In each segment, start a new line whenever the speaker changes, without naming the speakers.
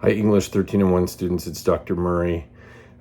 Hi, English 1301 students. It's Dr. Murray.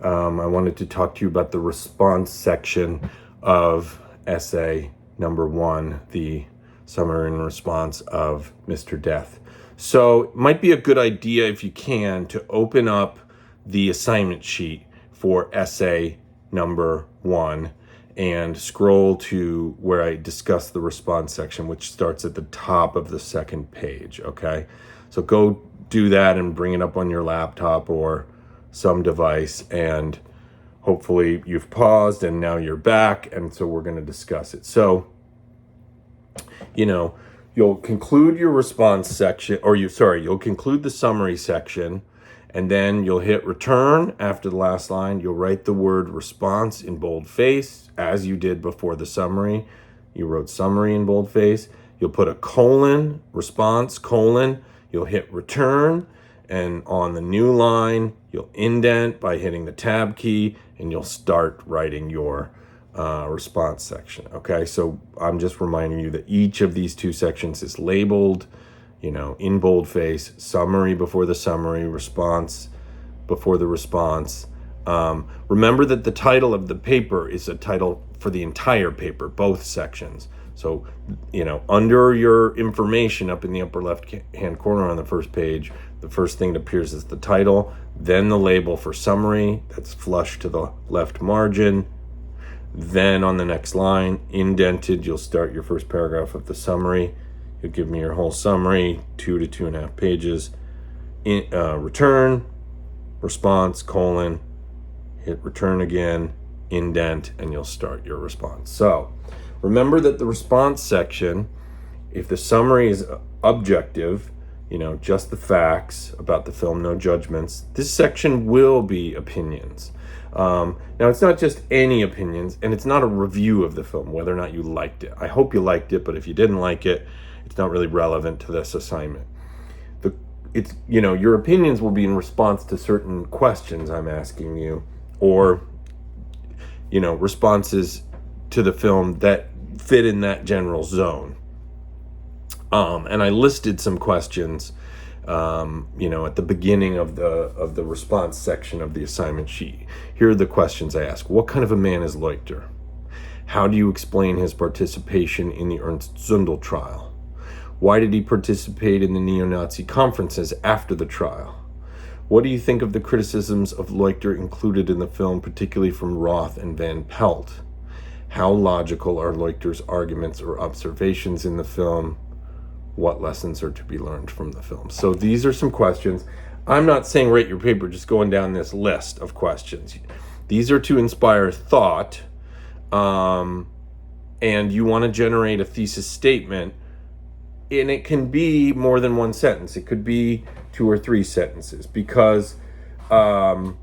I wanted to talk to you about the response section of essay number 1, the summary and response of Mr. Death. So it might be a good idea, if you can, to open up the assignment sheet for essay number 1 and scroll to where I discuss the response section, which starts at the top of the second page, okay? So go do that and bring it up on your laptop or some device, and hopefully you've paused and now you're back, and so we're going to discuss it. So, you'll conclude your response section, you'll conclude the summary section, and then you'll hit return after the last line. You'll write the word response in boldface, as you did before the summary. You wrote summary in boldface. You'll put a colon, response, colon. You'll hit return, and on the new line, you'll indent by hitting the tab key, and you'll start writing your response section. Okay, so I'm just reminding you that each of these two sections is labeled, in boldface: summary before the summary, response before the response. Remember that the title of the paper is a title for the entire paper, both sections. So, under your information up in the upper left-hand corner on the first page, the first thing that appears is the title, then the label for summary, that's flush to the left margin. Then on the next line, indented, you'll start your first paragraph of the summary. You'll give me your whole summary, 2 to 2.5 pages. Return, response, colon, hit return again, indent, and you'll start your response. So, remember that the response section, if the summary is objective, just the facts about the film, no judgments, this section will be opinions. Now, it's not just any opinions, and it's not a review of the film, whether or not you liked it. I hope you liked it, but if you didn't like it, it's not really relevant to this assignment. Your opinions will be in response to certain questions I'm asking you, or, responses to the film that fit in that general zone. And I listed some questions, at the beginning of the response section of the assignment sheet. Here are the questions I ask. What kind of a man is Leuchter? How do you explain his participation in the Ernst Zundel trial? Why did he participate in the neo-Nazi conferences after the trial? What do you think of the criticisms of Leuchter included in the film, particularly from Roth and Van Pelt? How logical are Leuchter's arguments or observations in the film? What lessons are to be learned from the film? So these are some questions. I'm not saying write your paper, just going down this list of questions. These are to inspire thought, and you want to generate a thesis statement, and it can be more than one sentence. It could be 2 or 3 sentences, because I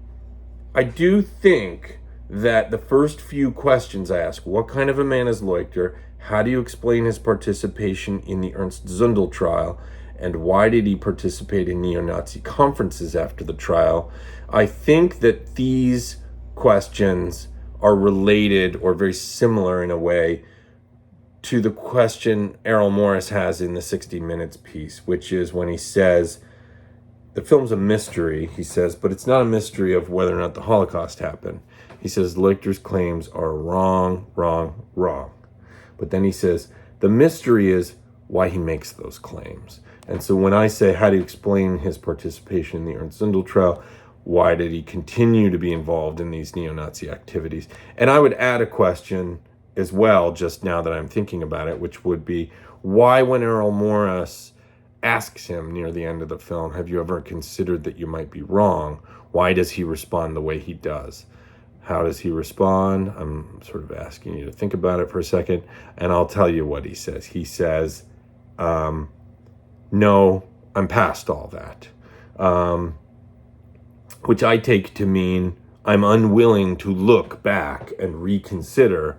do think that the first few questions I ask: what kind of a man is Leuchter? How do you explain his participation in the Ernst Zundel trial? And why did he participate in neo-Nazi conferences after the trial? I think that these questions are related, or very similar in a way, to the question Errol Morris has in the 60 Minutes piece, which is when he says, the film's a mystery, he says, but it's not a mystery of whether or not the Holocaust happened. He says Leuchter's claims are wrong. But then he says, the mystery is why he makes those claims. And so when I say, how do you explain his participation in the Ernst Zundel trial? Why did he continue to be involved in these neo-Nazi activities? And I would add a question as well, just now that I'm thinking about it, which would be, why, when Errol Morris asks him near the end of the film, have you ever considered that you might be wrong? Why does he respond the way he does? How does he respond? I'm sort of asking you to think about it for a second, and I'll tell you what he says. He says, no, I'm past all that, which I take to mean I'm unwilling to look back and reconsider.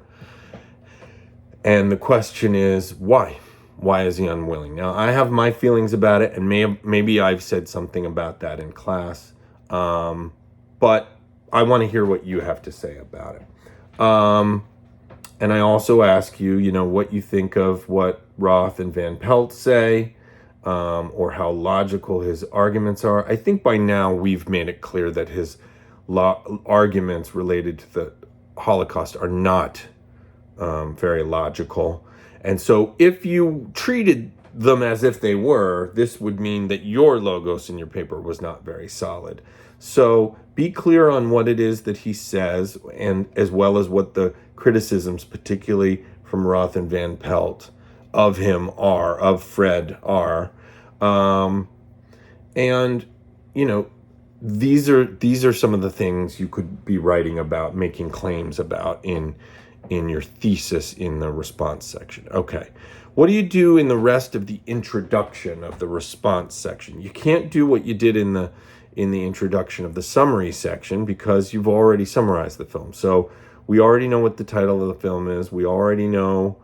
And the question is, why? Why is he unwilling? Now, I have my feelings about it, and maybe I've said something about that in class, but I want to hear what you have to say about it. And I also ask you, what you think of what Roth and Van Pelt say, or how logical his arguments are. I think by now we've made it clear that his arguments related to the Holocaust are not very logical. And so if you treated them as if they were, this would mean that your logos in your paper was not very solid. So be clear on what it is that he says, and as well as what the criticisms, particularly from Roth and Van Pelt, of him are, of Fred are. And, you know, these are some of the things you could be writing about, making claims about in your thesis in the response section. Okay. What do you do in the rest of the introduction of the response section? You can't do what you did in the introduction of the summary section because you've already summarized the film. So we already know what the title of the film is. We already know,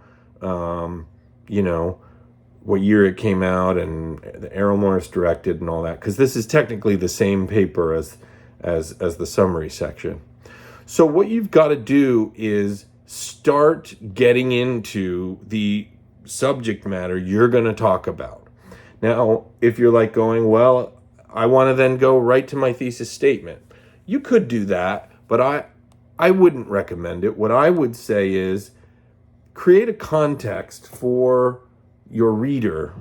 what year it came out and Errol Morris directed and all that, because this is technically the same paper as the summary section. So what you've got to do is start getting into the subject matter you're going to talk about. Now, if you're like going, well, I want to then go right to my thesis statement. You could do that, but I wouldn't recommend it. What I would say is create a context for your reader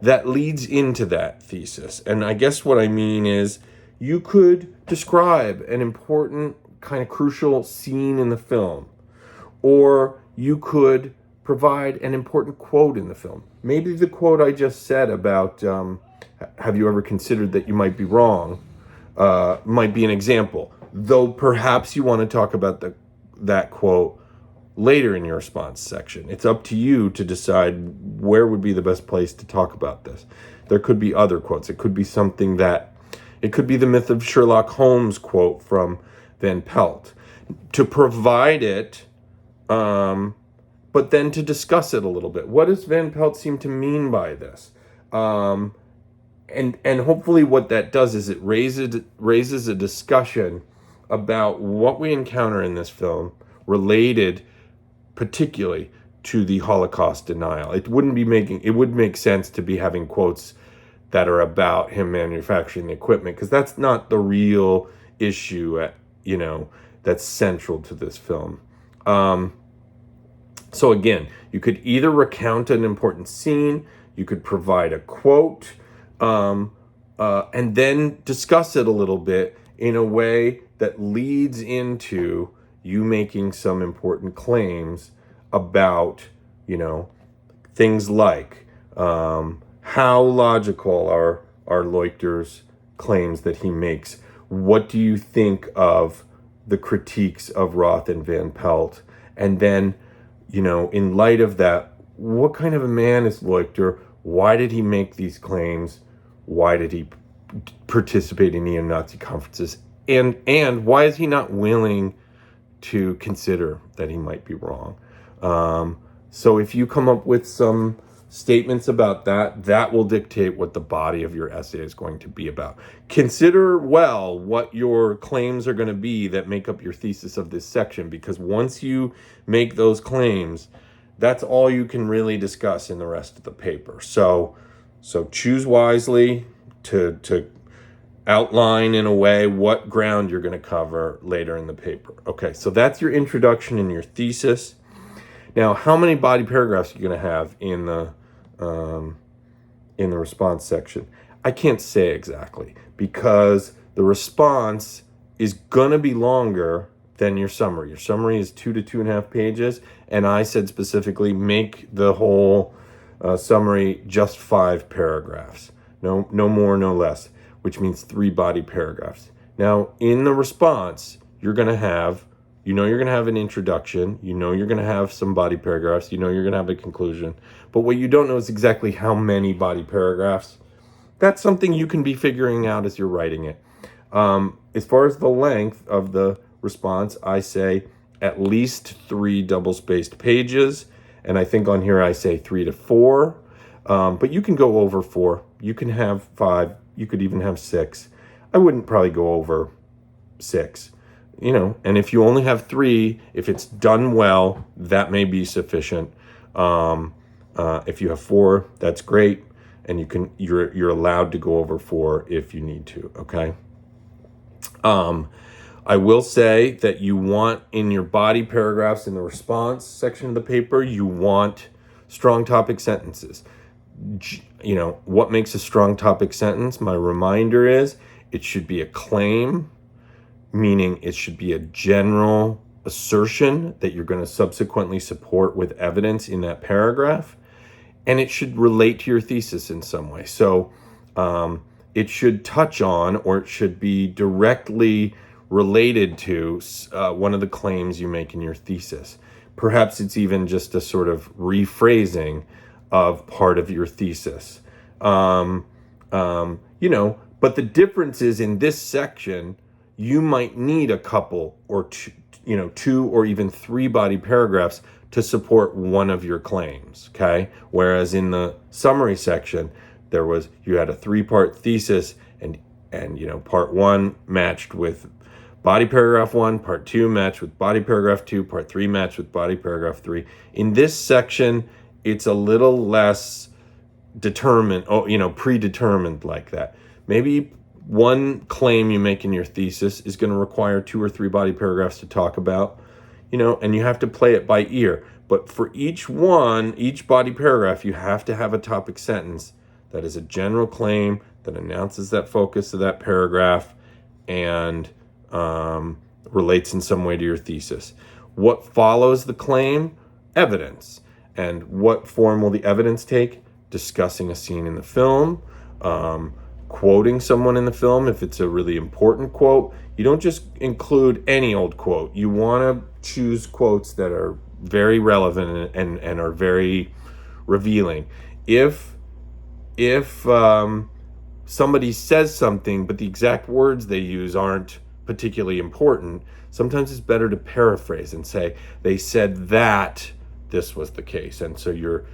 that leads into that thesis. And I guess what I mean is you could describe an important kind of crucial scene in the film, or you could provide an important quote in the film. Maybe the quote I just said about have you ever considered that you might be wrong might be an example, though perhaps you want to talk about that quote later in your response section. It's up to you to decide where would be the best place to talk about this. There could be other quotes. It could be it could be the Myth of Sherlock Holmes quote from Van Pelt. To provide it, but then to discuss it a little bit. What does Van Pelt seem to mean by this? And hopefully what that does is it raises a discussion about what we encounter in this film related particularly to the Holocaust denial. It would make sense to be having quotes that are about him manufacturing the equipment, because that's not the real issue that's central to this film. So again, you could either recount an important scene, you could provide a quote, and then discuss it a little bit in a way that leads into you making some important claims about, things like how logical are Leuchter's claims that he makes. What do you think of the critiques of Roth and Van Pelt? And then, in light of that, what kind of a man is Leuchter? Why did he make these claims? Why did he participate in neo-Nazi conferences? And why is he not willing to consider that he might be wrong? So if you come up with some statements about that will dictate what the body of your essay is going to be about. Consider well what your claims are going to be that make up your thesis of this section, because once you make those claims, that's all you can really discuss in the rest of the paper. So choose wisely to outline in a way what ground you're going to cover later in the paper. Okay, so that's your introduction and your thesis. Now, how many body paragraphs are you going to have in the response section? I can't say exactly, because the response is going to be longer than your summary. Your summary is 2 to 2.5 pages, and I said specifically make the whole summary just 5 paragraphs. No more, no less, which means 3 body paragraphs. Now, in the response, you're going to have an introduction, you're going to have some body paragraphs, you're going to have a conclusion. But what you don't know is exactly how many body paragraphs. That's something you can be figuring out as you're writing it. As far as the length of the response, I say at least 3 double-spaced pages. And I think on here I say 3 to 4. But you can go over 4. You can have 5. You could even have 6. I wouldn't probably go over 6. And if you only have 3, if it's done well, that may be sufficient. If you have 4, that's great. and you're allowed to go over 4 if you need to. Okay. I will say that you want in your body paragraphs in the response section of the paper, you want strong topic sentences. What makes a strong topic sentence? My reminder is it should be a claim, meaning it should be a general assertion that you're going to subsequently support with evidence in that paragraph, and it should relate to your thesis in some way. So it should touch on, or it should be directly related to one of the claims you make in your thesis. Perhaps it's even just a sort of rephrasing of part of your thesis. But the difference is in this section, you might need a couple or two or even 3 body paragraphs to support one of your claims, okay? Whereas in the summary section, you had a 3-part thesis, and part 1 matched with body paragraph 1, part 2 matched with body paragraph 2, part 3 matched with body paragraph 3. In this section, it's a little less predetermined like that. Maybe one claim you make in your thesis is going to require 2 or 3 body paragraphs to talk about, and you have to play it by ear. But for each body paragraph, you have to have a topic sentence that is a general claim that announces that focus of that paragraph and relates in some way to your thesis. What follows the claim? Evidence. And what form will the evidence take? Discussing a scene in the film, quoting someone in the film if it's a really important quote. You don't just include any old quote. You want to choose quotes that are very relevant and are very revealing. If somebody says something but the exact words they use aren't particularly important, sometimes it's better to paraphrase and say they said that this was the case, and so you're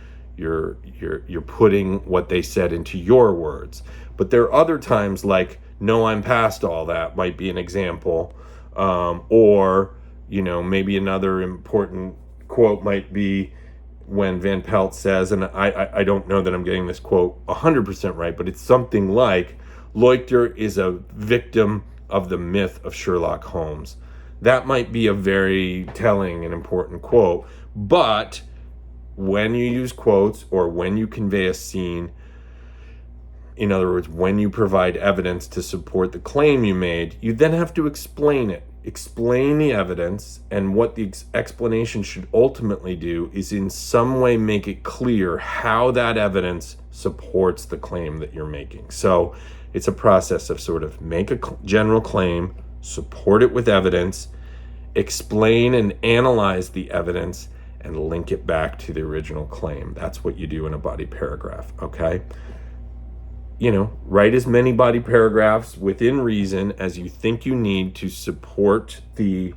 putting what they said into your words. But there are other times, like "No, I'm past all that" might be an example, or maybe another important quote might be when Van Pelt says, and I don't know that I'm getting this quote 100% right, but it's something like, "Leuchter is a victim of the myth of Sherlock Holmes." That might be a very telling and important quote, but when you use quotes or when you convey a scene, in other words, when you provide evidence to support the claim you made, you then have to explain it. Explain the evidence, and what the explanation should ultimately do is in some way make it clear how that evidence supports the claim that you're making. So it's a process of sort of make a general claim, support it with evidence, explain and analyze the evidence, and link it back to the original claim. That's what you do in a body paragraph, okay? Write as many body paragraphs within reason as you think you need to support the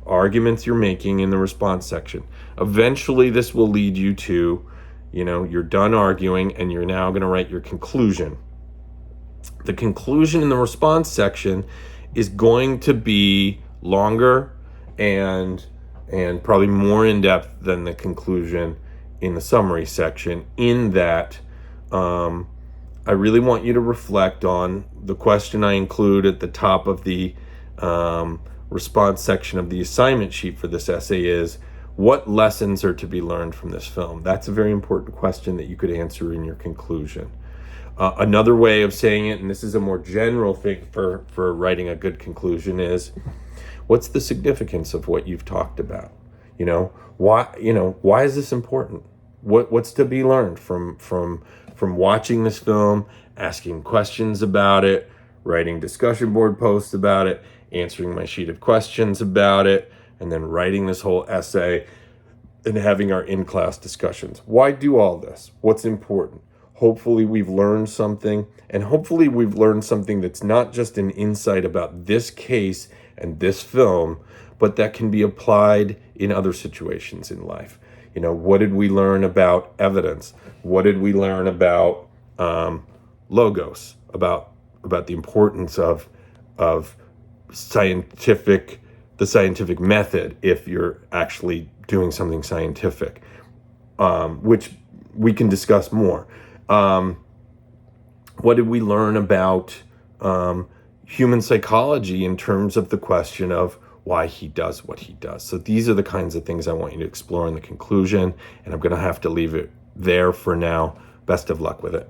arguments you're making in the response section. Eventually, this will lead you to, you're done arguing and you're now going to write your conclusion. The conclusion in the response section is going to be longer and probably more in-depth than the conclusion in the summary section, in that I really want you to reflect on the question I include at the top of the response section of the assignment sheet for this essay is, what lessons are to be learned from this film? That's a very important question that you could answer in your conclusion. Another way of saying it, and this is a more general thing for writing a good conclusion, is, what's the significance of what you've talked about? Why is this important? What's to be learned from watching this film, asking questions about it, writing discussion board posts about it, answering my sheet of questions about it, and then writing this whole essay and having our in-class discussions? Why do all this? What's important? Hopefully we've learned something, and hopefully we've learned something that's not just an insight about this case and this film, but that can be applied in other situations in life. What did we learn about evidence? What did we learn about logos, about the importance of the scientific method if you're actually doing something scientific, which we can discuss more. What did we learn about human psychology in terms of the question of why he does what he does? So these are the kinds of things I want you to explore in the conclusion, and I'm going to have to leave it there for now. Best of luck with it.